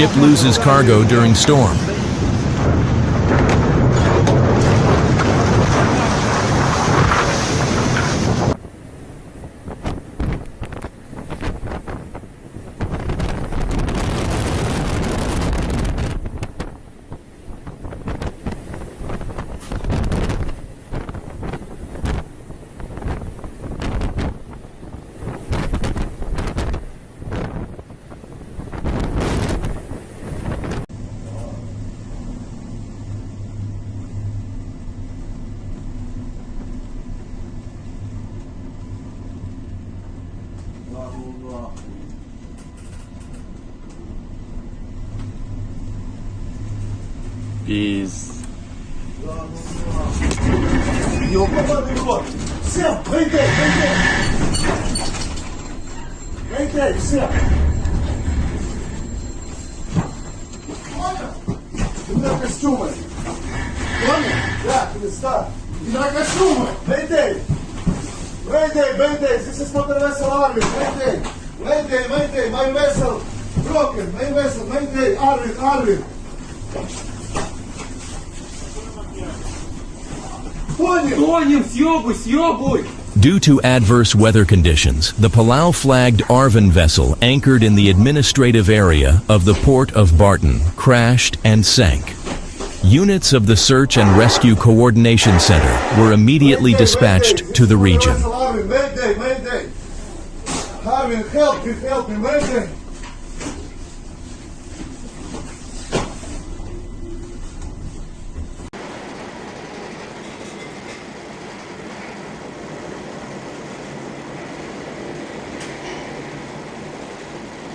ship loses cargo during storm. Peace. Всем, выйди, всем. Ты на костюмы. Понял? Да, Христа. Ты на костюмы. Mayday. This is not a vessel Arvin. Mayday. My vessel broken. My vessel. Mayday. Arvin. Тонем, съебуй! Due to adverse weather conditions, the Palau-flagged Arvin vessel anchored in the administrative area of the port of Barton crashed and sank. Units of the Search and Rescue Coordination Center were immediately dispatched to the region. Mayday. Arvin, help me, Mayday.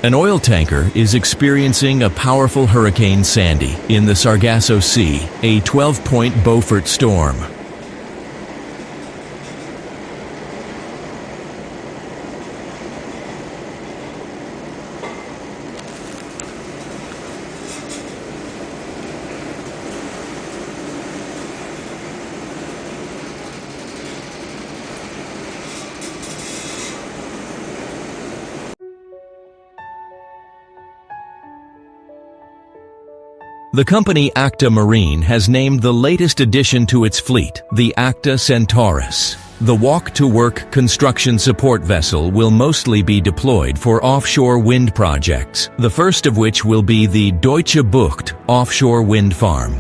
An oil tanker is experiencing a powerful Hurricane Sandy in the Sargasso Sea, a 12-point Beaufort storm. The company Acta Marine has named the latest addition to its fleet the Acta Centaurus. The walk-to-work construction support vessel will mostly be deployed for offshore wind projects, the first of which will be the Deutsche Bucht offshore wind farm.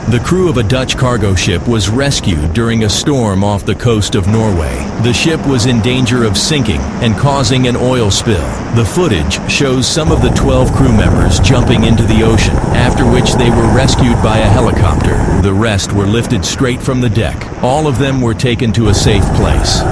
The crew of a Dutch cargo ship was rescued during a storm off the coast of Norway. The ship was in danger of sinking and causing an oil spill. The footage shows some of the 12 crew members jumping into the ocean, after which they were rescued by a helicopter. The rest were lifted straight from the deck. All of them were taken to a safe place.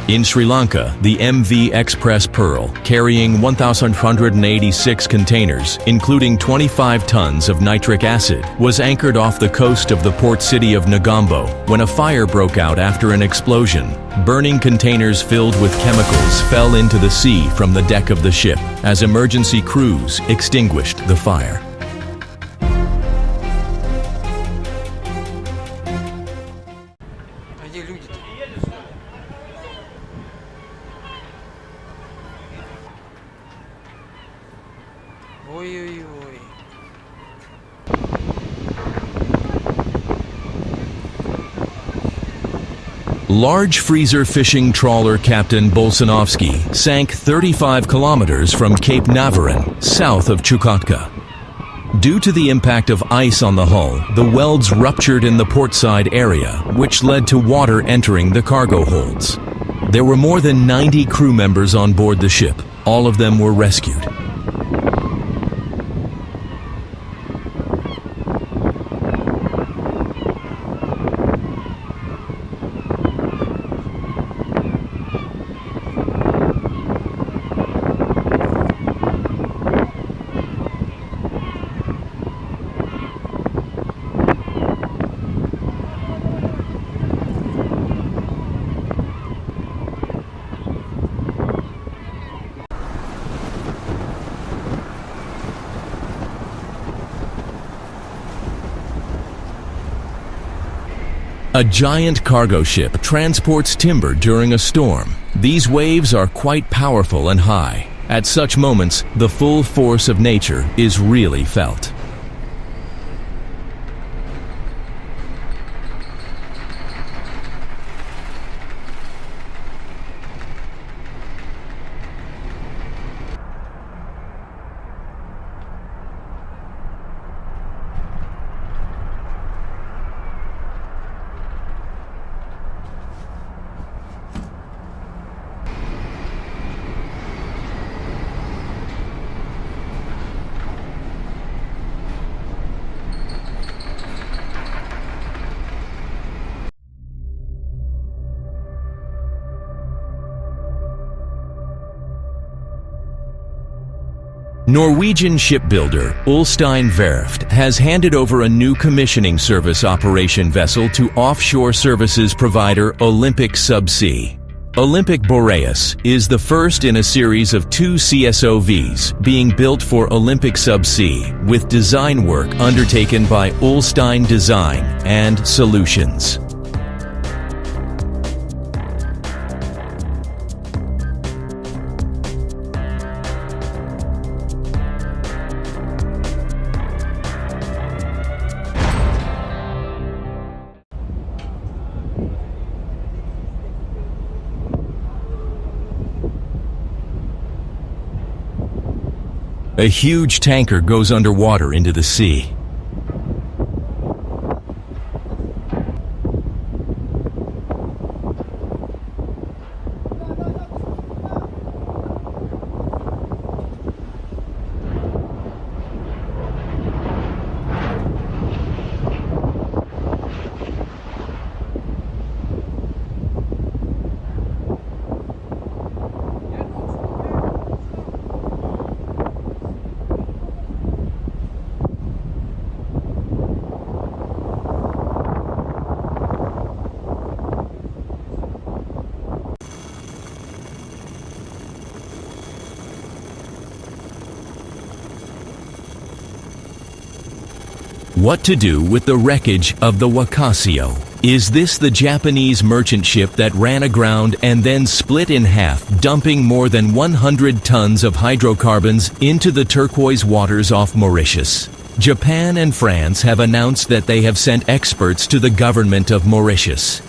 In Sri Lanka, the MV Express Pearl, carrying 1,186 containers, including 25 tons of nitric acid, was anchored off the coast of the port city of Negombo when a fire broke out after an explosion. Burning containers filled with chemicals fell into the sea from the deck of the ship as emergency crews extinguished the fire. А где люди-то? Ой-ой-ой. Large freezer fishing trawler Captain Bolsonovsky sank 35 kilometers from Cape Navarin, south of Chukotka. Due to the impact of ice on the hull, the welds ruptured in the portside area, which led to water entering the cargo holds. There were more than 90 crew members on board the ship. All of them were rescued. A giant cargo ship transports timber during a storm. These waves are quite powerful and high. At such moments, the full force of nature is really felt. Norwegian shipbuilder Ulstein Verft has handed over a new commissioning service operation vessel to offshore services provider Olympic Subsea. Olympic Boreas is the first in a series of 2 CSOVs being built for Olympic Subsea, with design work undertaken by Ulstein Design and Solutions. A huge tanker goes underwater into the sea. What to do with the wreckage of the Wakasio? Is this the Japanese merchant ship that ran aground and then split in half, dumping more than 100 tons of hydrocarbons into the turquoise waters off Mauritius? Japan and France have announced that they have sent experts to the government of Mauritius.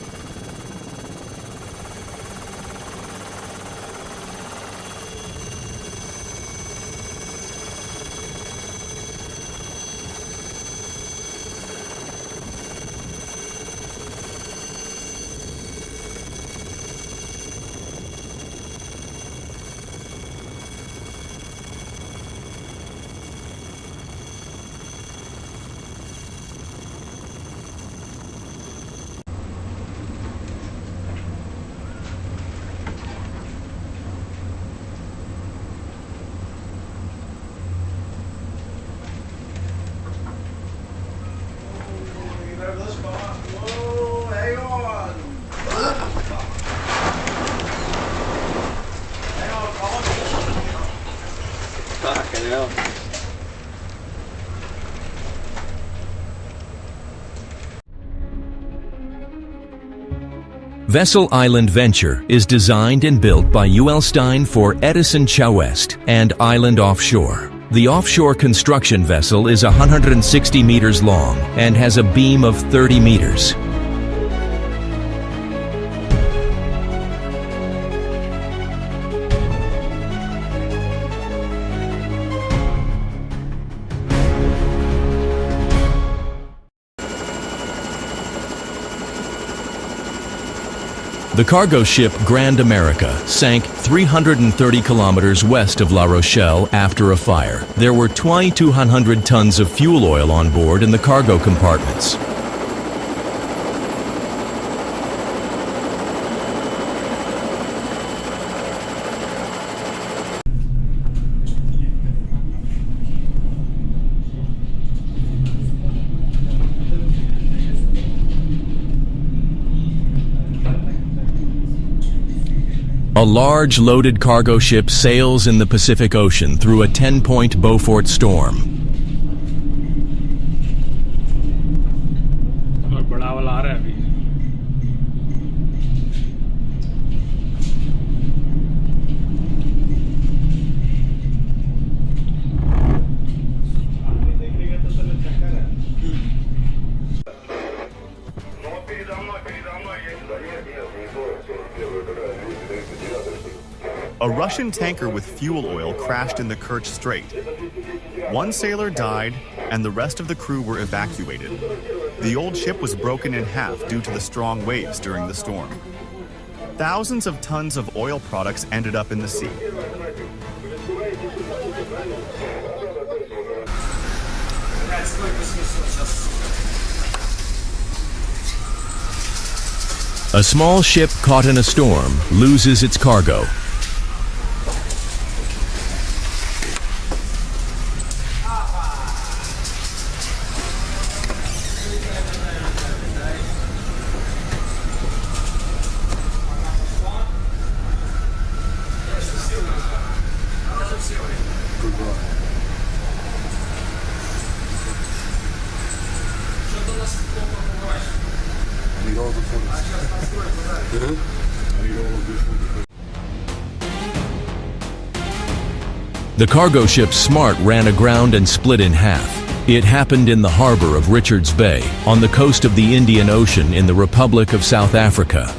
Whoa, hang on. Hang on, Fucking hell. Vessel Island Venture is designed and built by UL Stein for Edison Chowest and Island Offshore. The offshore construction vessel is 160 meters long and has a beam of 30 meters. The cargo ship Grand America sank 330 kilometers west of La Rochelle after a fire. There were 2,200 tons of fuel oil on board in the cargo compartments. A large loaded cargo ship sails in the Pacific Ocean through a 10-point Beaufort storm. बड़ा वाला आ रहा है अभी A Russian tanker with fuel oil crashed in the Kerch Strait. One sailor died, and the rest of the crew were evacuated. The old ship was broken in half due to the strong waves during the storm. Thousands of tons of oil products ended up in the sea. A small ship caught in a storm loses its cargo. The cargo ship Smart ran aground and split in half. It happened in the harbor of Richards Bay, on the coast of the Indian Ocean in the Republic of South Africa.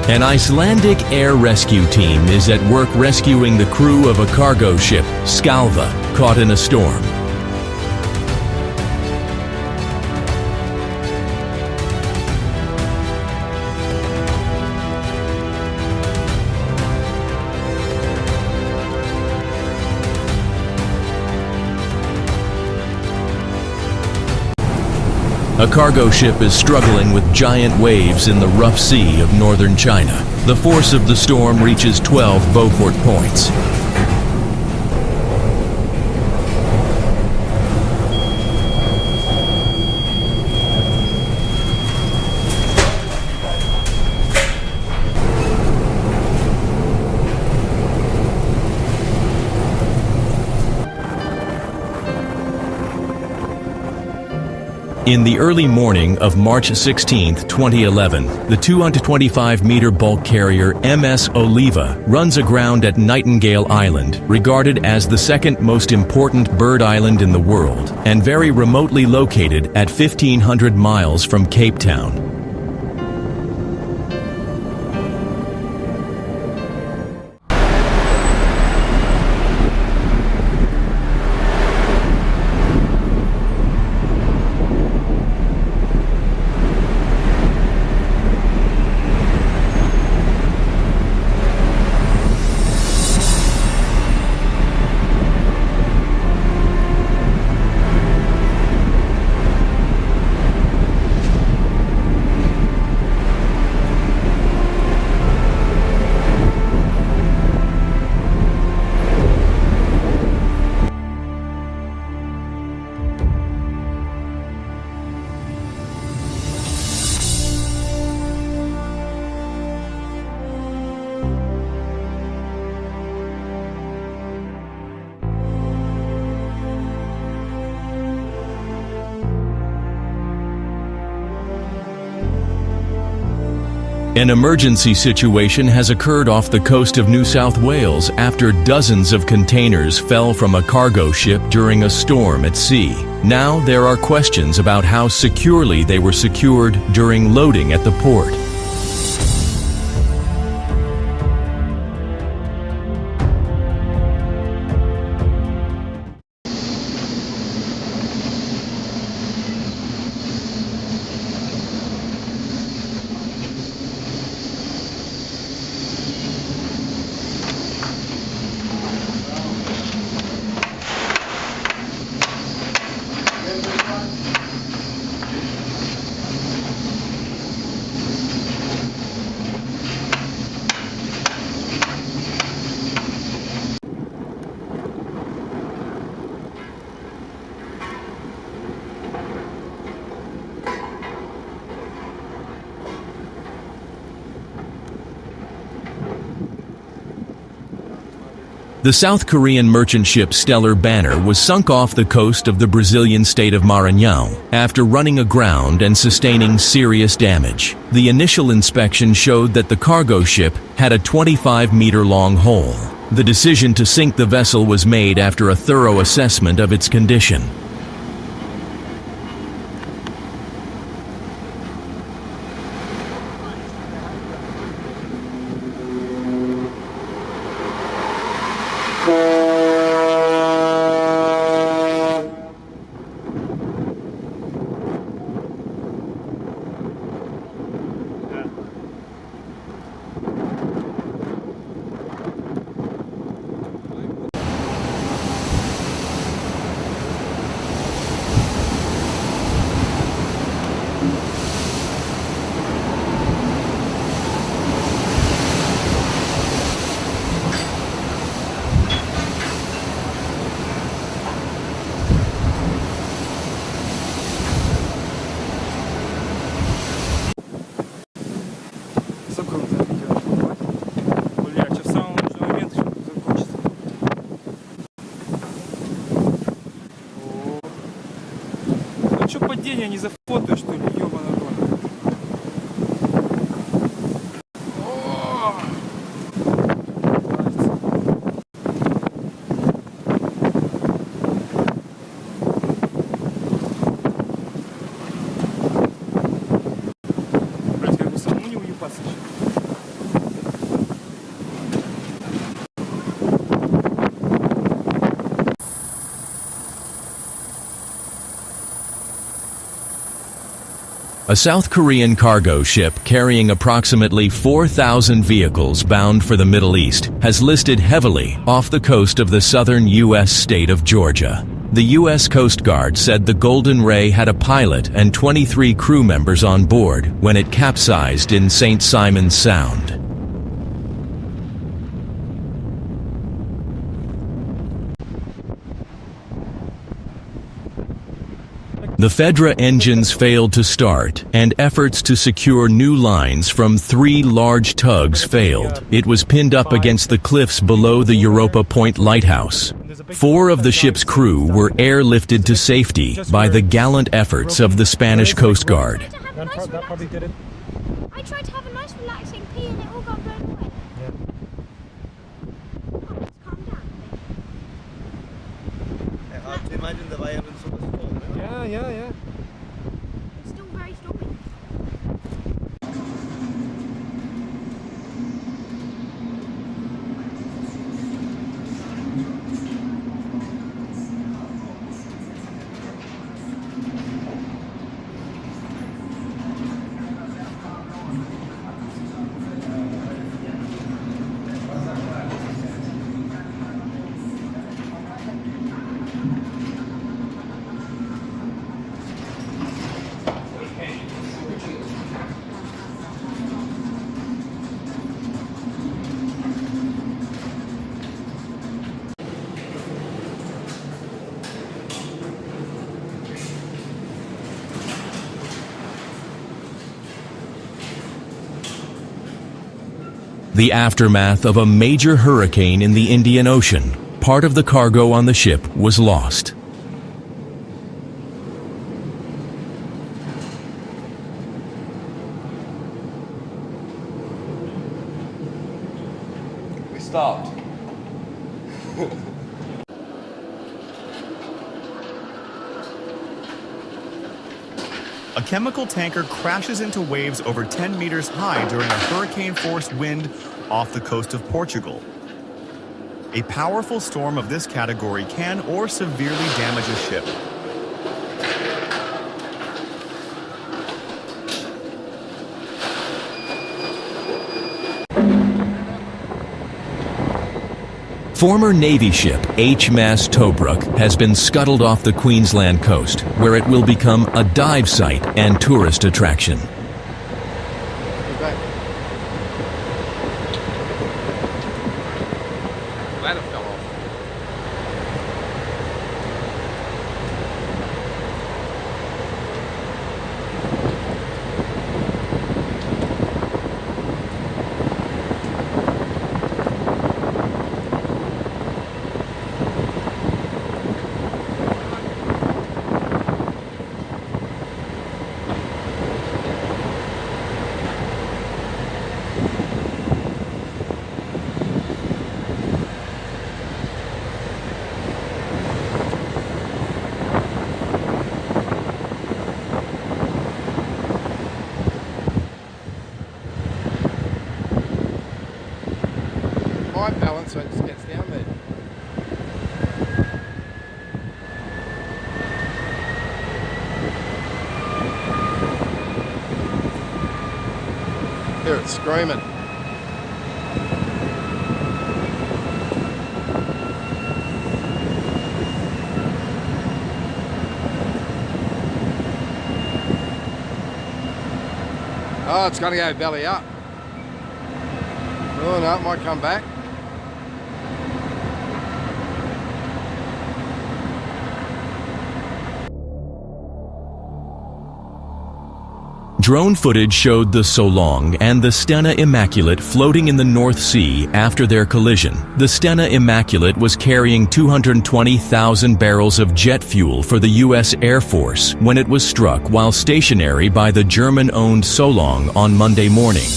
An Icelandic air rescue team is at work rescuing the crew of a cargo ship, Skalva, caught in a storm. A cargo ship is struggling with giant waves in the rough sea of northern China. The force of the storm reaches 12 Beaufort points. In the early morning of March 16, 2011, the 225-meter bulk carrier MS Oliva runs aground at Nightingale Island, regarded as the second most important bird island in the world, and very remotely located at 1,500 miles from Cape Town. An emergency situation has occurred off the coast of New South Wales after dozens of containers fell from a cargo ship during a storm at sea. Now there are questions about how securely they were secured during loading at the port. The South Korean merchant ship Stellar Banner was sunk off the coast of the Brazilian state of Maranhão after running aground and sustaining serious damage. The initial inspection showed that the cargo ship had a 25-meter-long hole. The decision to sink the vessel was made after a thorough assessment of its condition. Падение не зафотаешь, что ли, ёбаный рот. Блять, как бы самому не уебаться еще. A South Korean cargo ship carrying approximately 4,000 vehicles bound for the Middle East has listed heavily off the coast of the southern U.S. state of Georgia. The U.S. Coast Guard said the Golden Ray had a pilot and 23 crew members on board when it capsized in St. Simon's Sound. The Fedra engines failed to start, and efforts to secure new lines from 3 large tugs failed. It was pinned up against the cliffs below the Europa Point lighthouse. 4 of the ship's crew were airlifted to safety by the gallant efforts of the Spanish Coast Guard. That probably did it. I tried to have a nice relaxing pee and it all got blown away. Oh, let's calm down. Hard to imagine the violence of the storm. Yeah. It's still very stormy. The aftermath of a major hurricane in the Indian Ocean. Part of the cargo on the ship was lost. stopped. A chemical tanker crashes into waves over 10 meters high during a hurricane-force wind off the coast of Portugal. A powerful storm of this category can or severely damage a ship. Former Navy ship HMAS Tobruk has been scuttled off the Queensland coast, where it will become a dive site and tourist attraction. Glad it fell off. High balance so it just gets down there. Hear it screaming. Oh, it's going to go belly up. Oh no, it might come back. Drone footage showed the Solong and the Stena Immaculate floating in the North Sea after their collision. The Stena Immaculate was carrying 220,000 barrels of jet fuel for the U.S. Air Force when it was struck while stationary by the German-owned Solong on Monday morning.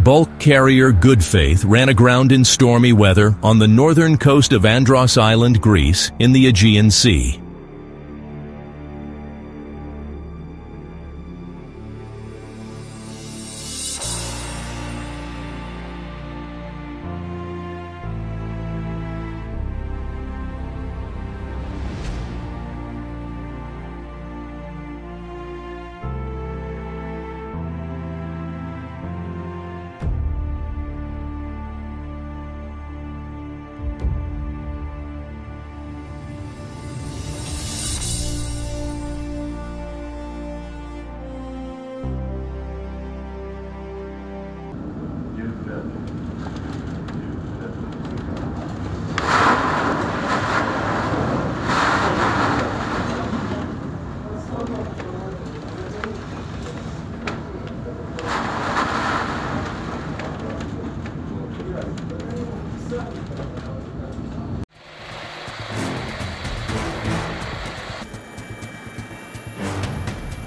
Bulk carrier Good Faith ran aground in stormy weather on the northern coast of Andros Island, Greece, in the Aegean Sea.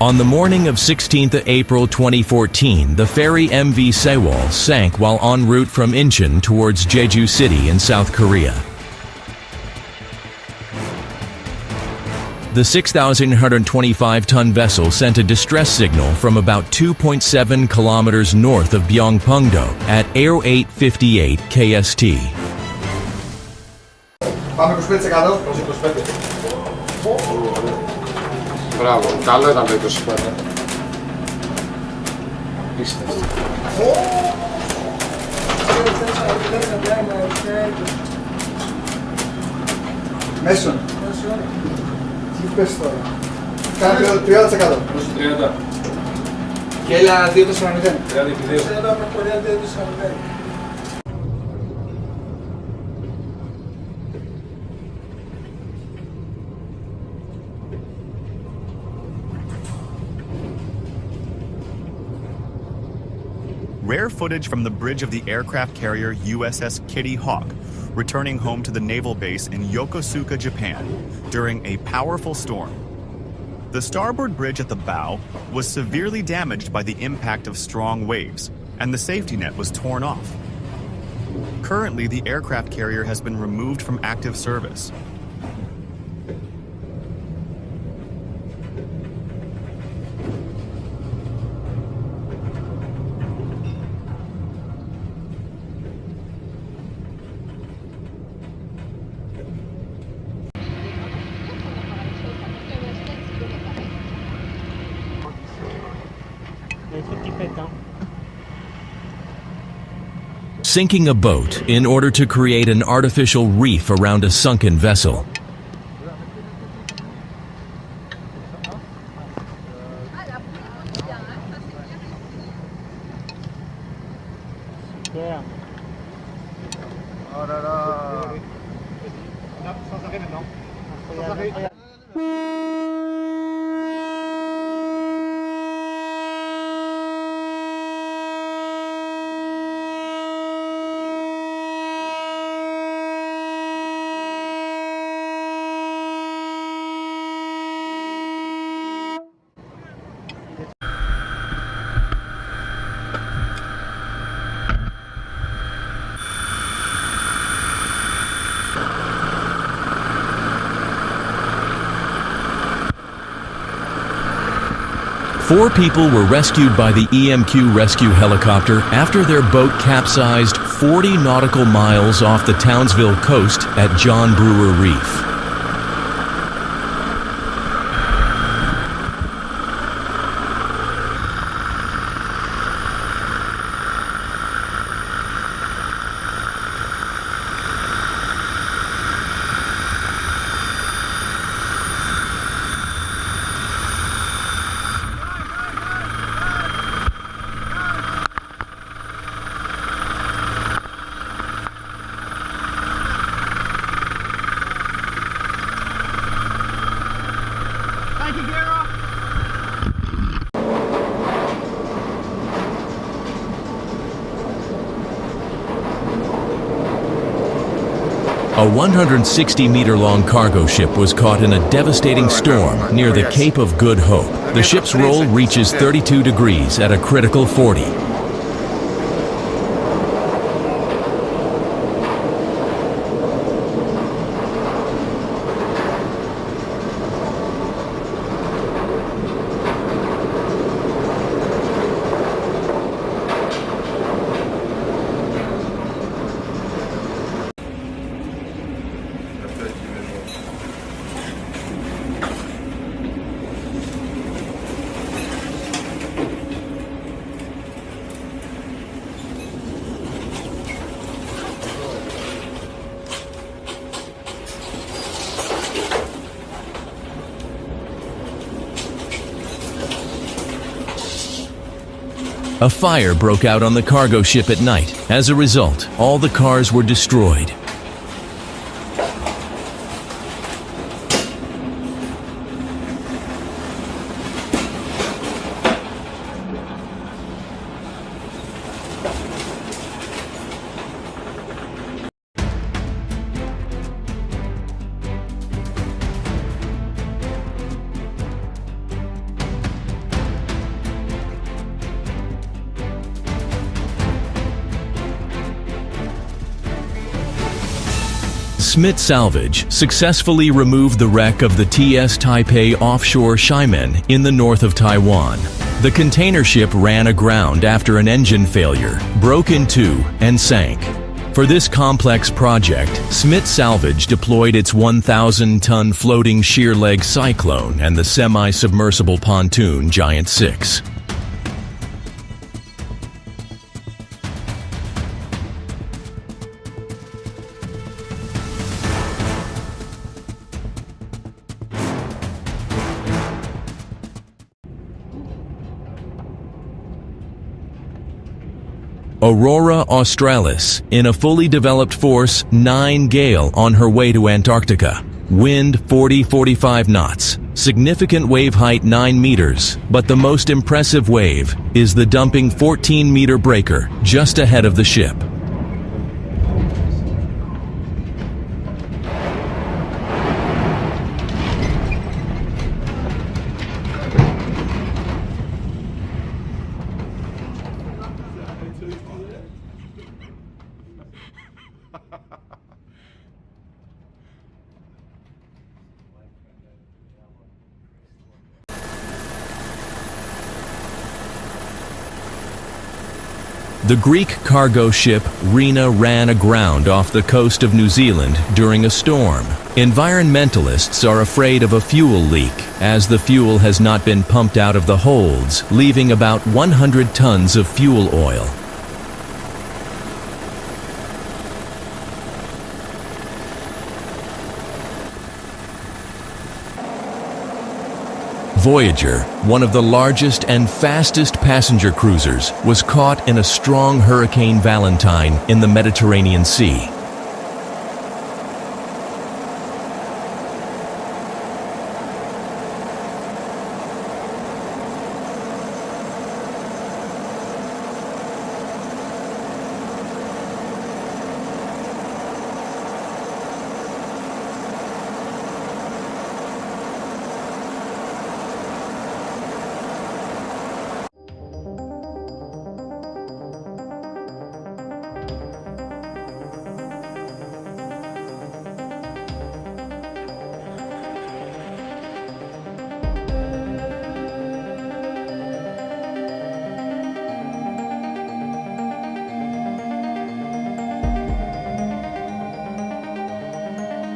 On the morning of 16th April 2014, the ferry MV Sewol sank while en route from Incheon towards Jeju City in South Korea. The 6,125-ton vessel sent a distress signal from about 2.7 kilometers north of Byongpungdo at 0858 KST. Πάμε 25%. Μπράβο, καλό ήταν το 25. Πίστευτο. Μέσον. Τι πες τώρα. Κάνε το 30%. 30. Και έλα 2-4-0. 30-2. Rare footage from the bridge of the aircraft carrier USS Kitty Hawk, returning home to the naval base in Yokosuka, Japan, during a powerful storm. The starboard bridge at the bow was severely damaged by the impact of strong waves, and the safety net was torn off. Currently, the aircraft carrier has been removed from active service. Sinking a boat in order to create an artificial reef around a sunken vessel. Four people were rescued by the EMQ rescue helicopter after their boat capsized 40 nautical miles off the Townsville coast at John Brewer Reef. A 160-meter-long cargo ship was caught in a devastating storm near the Cape of Good Hope. The ship's roll reaches 32 degrees at a critical 40. A fire broke out on the cargo ship at night. As a result, all the cars were destroyed. Smith Salvage successfully removed the wreck of the TS Taipei offshore Xiamen in the north of Taiwan. The container ship ran aground after an engine failure, broke in two, and sank. For this complex project, Smith Salvage deployed its 1,000-ton floating sheer leg Cyclone and the semi-submersible pontoon Giant 6. Aurora Australis, in a fully developed force 9 gale on her way to Antarctica. Wind 40-45 knots. Significant wave height 9 meters, but the most impressive wave is the dumping 14-meter breaker just ahead of the ship. The Greek cargo ship Rena ran aground off the coast of New Zealand during a storm. Environmentalists are afraid of a fuel leak, as the fuel has not been pumped out of the holds, leaving about 100 tons of fuel oil. Voyager, one of the largest and fastest passenger cruisers, was caught in a strong Hurricane Valentine in the Mediterranean Sea.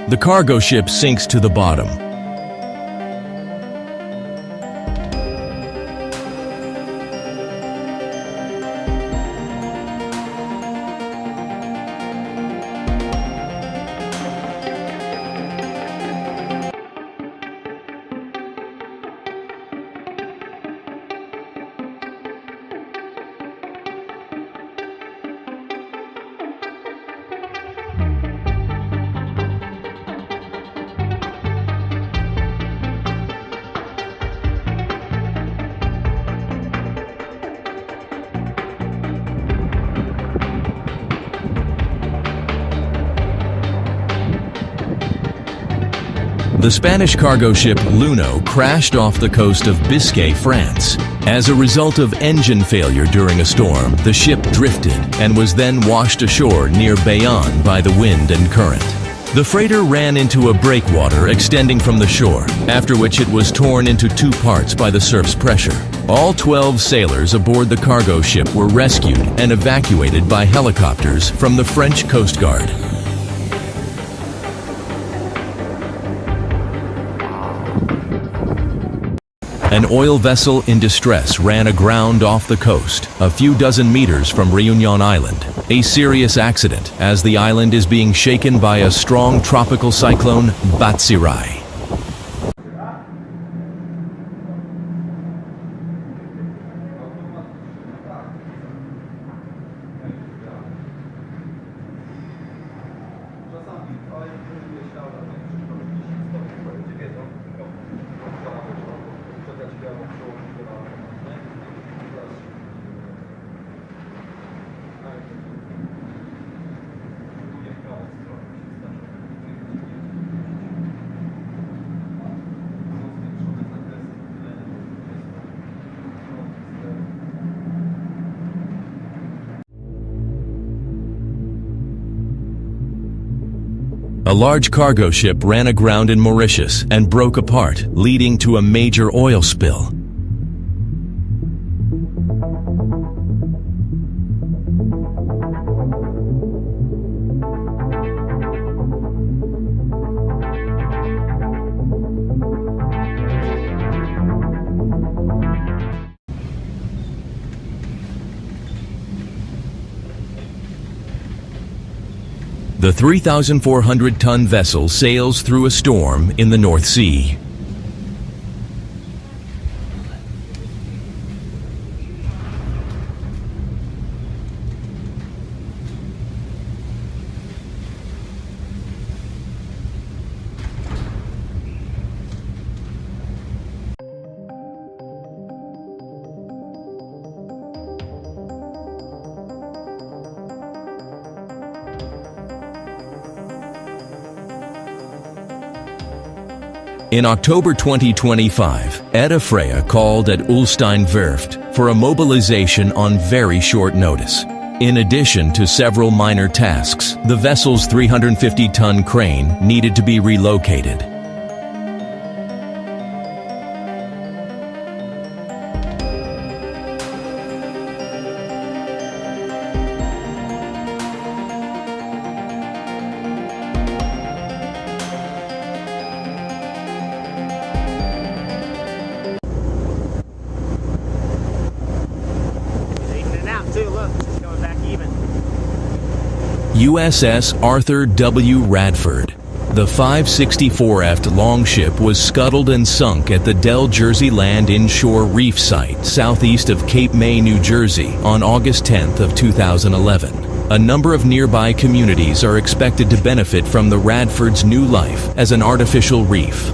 The cargo ship sinks to the bottom. The Spanish cargo ship Luno crashed off the coast of Biscay, France. As a result of engine failure during a storm, the ship drifted and was then washed ashore near Bayonne by the wind and current. The freighter ran into a breakwater extending from the shore, after which it was torn into two parts by the surf's pressure. All 12 sailors aboard the cargo ship were rescued and evacuated by helicopters from the French Coast Guard. An oil vessel in distress ran aground off the coast, a few dozen meters from Réunion Island. A serious accident, as the island is being shaken by a strong tropical cyclone, Batsirai. A large cargo ship ran aground in Mauritius and broke apart, leading to a major oil spill. The 3,400-ton vessel sails through a storm in the North Sea. In October 2025, Edda Freya called at Ulstein Werft for a mobilization on very short notice. In addition to several minor tasks, the vessel's 350-ton crane needed to be relocated. USS Arthur W. Radford. The 564ft longship was scuttled and sunk at the Del Jersey Land Inshore Reef Site southeast of Cape May, New Jersey on August 10th of 2011. A number of nearby communities are expected to benefit from the Radford's new life as an artificial reef.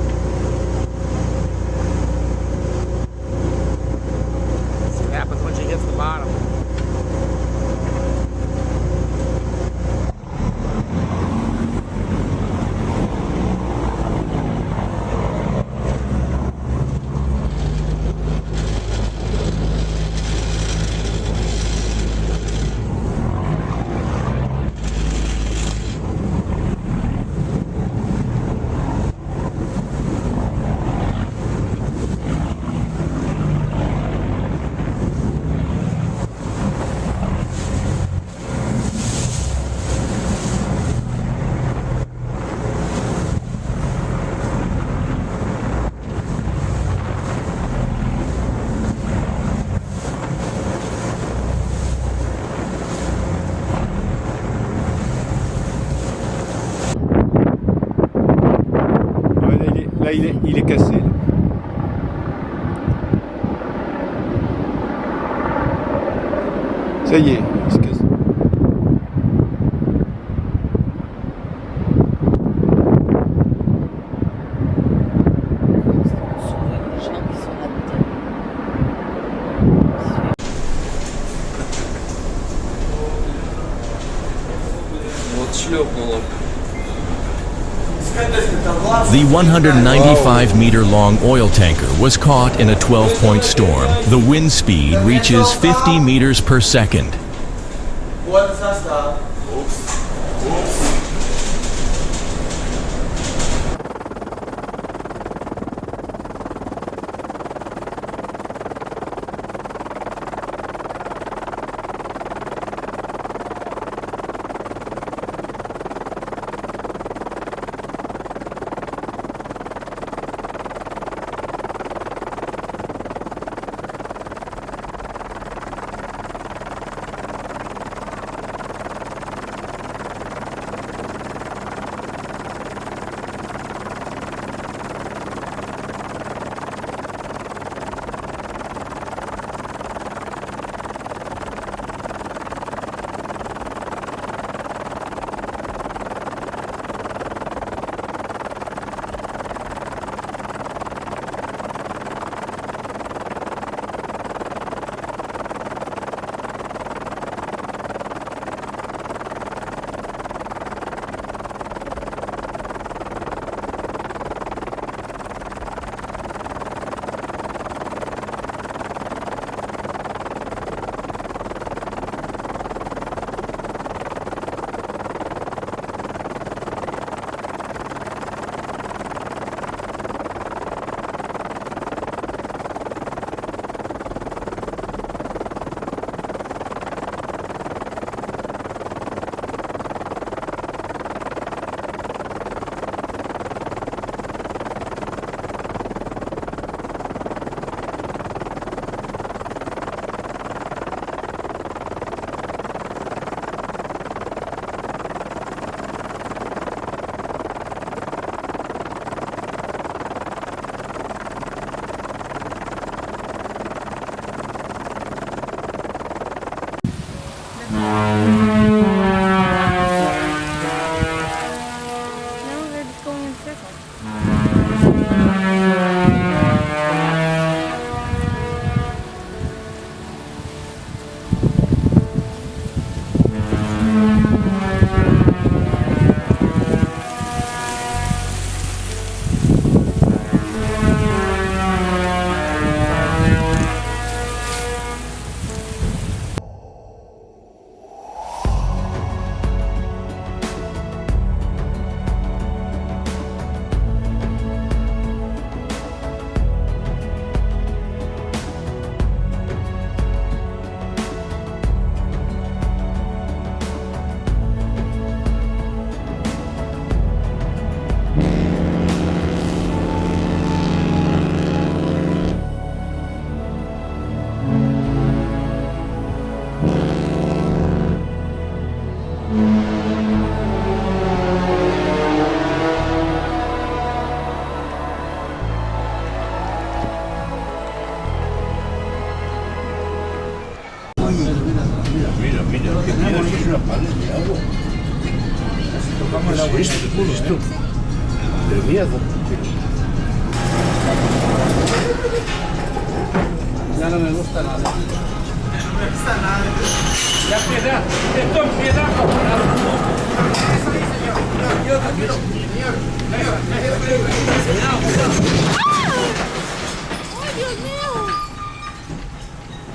What happens when she hits the bottom? Là, il est cassé. Là. Ça y est, il se casse. The 195-meter-long oil tanker was caught in a 12-point storm. The wind speed reaches 50 meters per second. Ya no me gusta nada. Ya piedad, esto es piedad.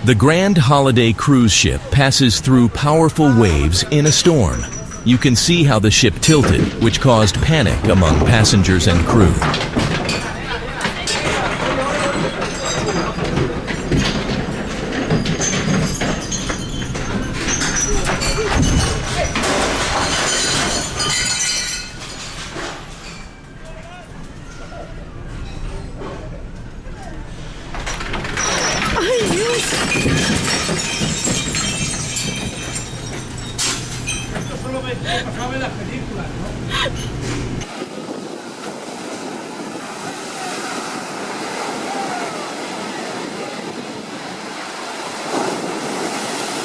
The Grand Holiday cruise ship passes through powerful waves in a storm. You can see how the ship tilted, which caused panic among passengers and crew.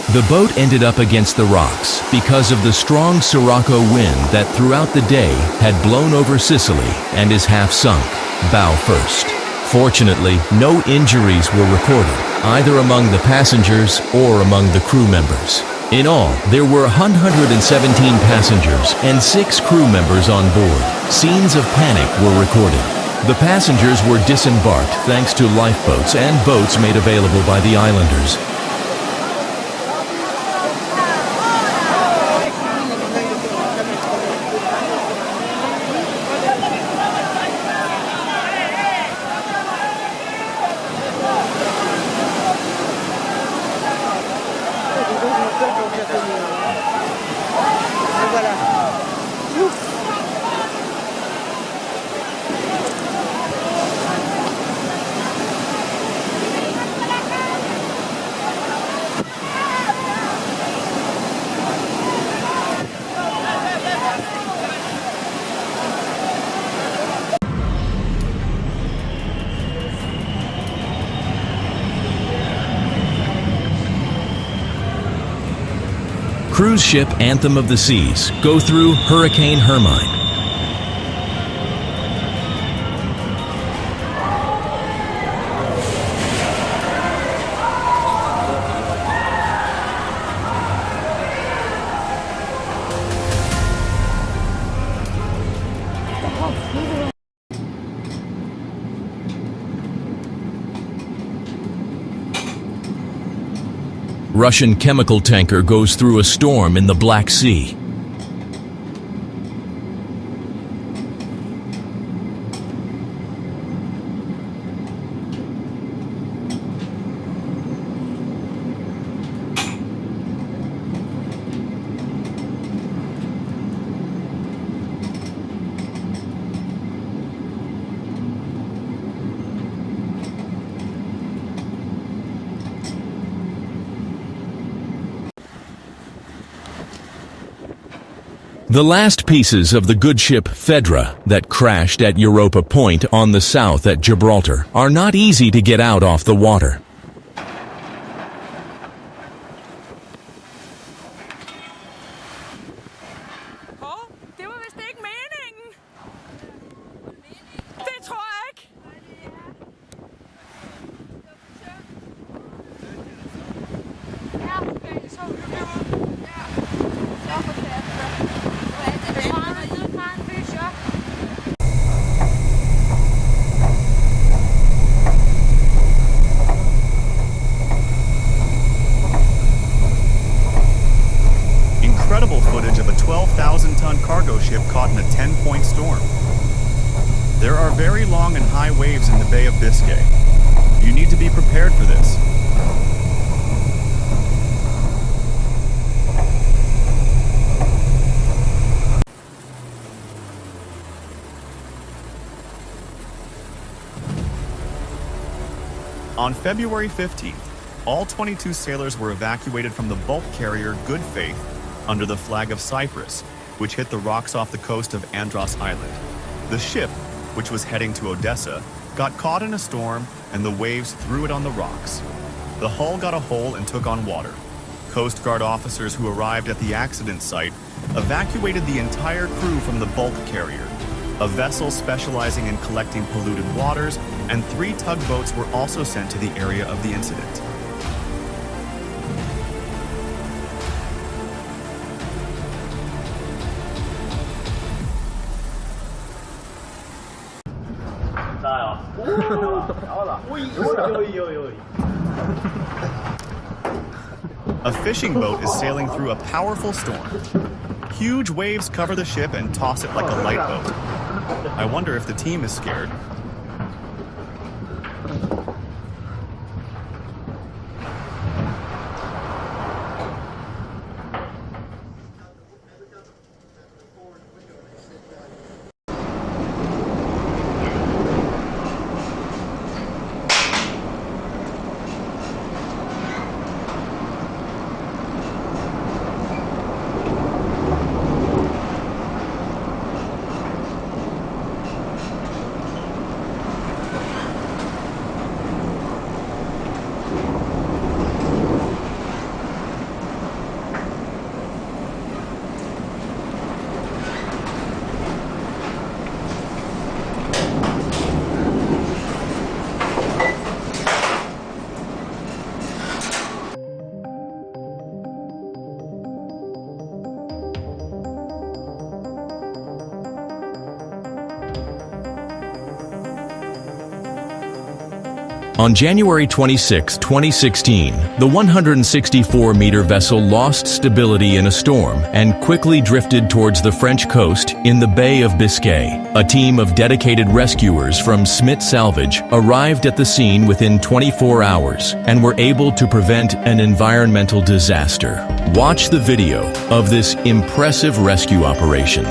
The boat ended up against the rocks because of the strong Sirocco wind that throughout the day had blown over Sicily and is half sunk, bow first. Fortunately, no injuries were recorded, either among the passengers or among the crew members. In all, there were 117 passengers and 6 crew members on board. Scenes of panic were recorded. The passengers were disembarked thanks to lifeboats and boats made available by the islanders. Cruise ship Anthem of the Seas go through Hurricane Hermine. Russian chemical tanker goes through a storm in the Black Sea. The last pieces of the good ship Fedra that crashed at Europa Point on the south at Gibraltar are not easy to get out off the water. Det var vist ikke meningen. Det tror jeg ikke. Incredible footage of a 12,000-ton cargo ship caught in a 10-point storm. There are very long and high waves in the Bay of Biscay. You need to be prepared for this. On February 15th, all 22 sailors were evacuated from the bulk carrier Good Faith under the flag of Cyprus, which hit the rocks off the coast of Andros Island. The ship, which was heading to Odessa, got caught in a storm and the waves threw it on the rocks. The hull got a hole and took on water. Coast Guard officers who arrived at the accident site evacuated the entire crew from the bulk carrier. A vessel specializing in collecting polluted waters and 3 tugboats were also sent to the area of the incident. A fishing boat is sailing through a powerful storm. Huge waves cover the ship and toss it like a light boat. I wonder if the team is scared. On January 26, 2016, the 164-meter vessel lost stability in a storm and quickly drifted towards the French coast in the Bay of Biscay. A team of dedicated rescuers from Smith Salvage arrived at the scene within 24 hours and were able to prevent an environmental disaster. Watch the video of this impressive rescue operation.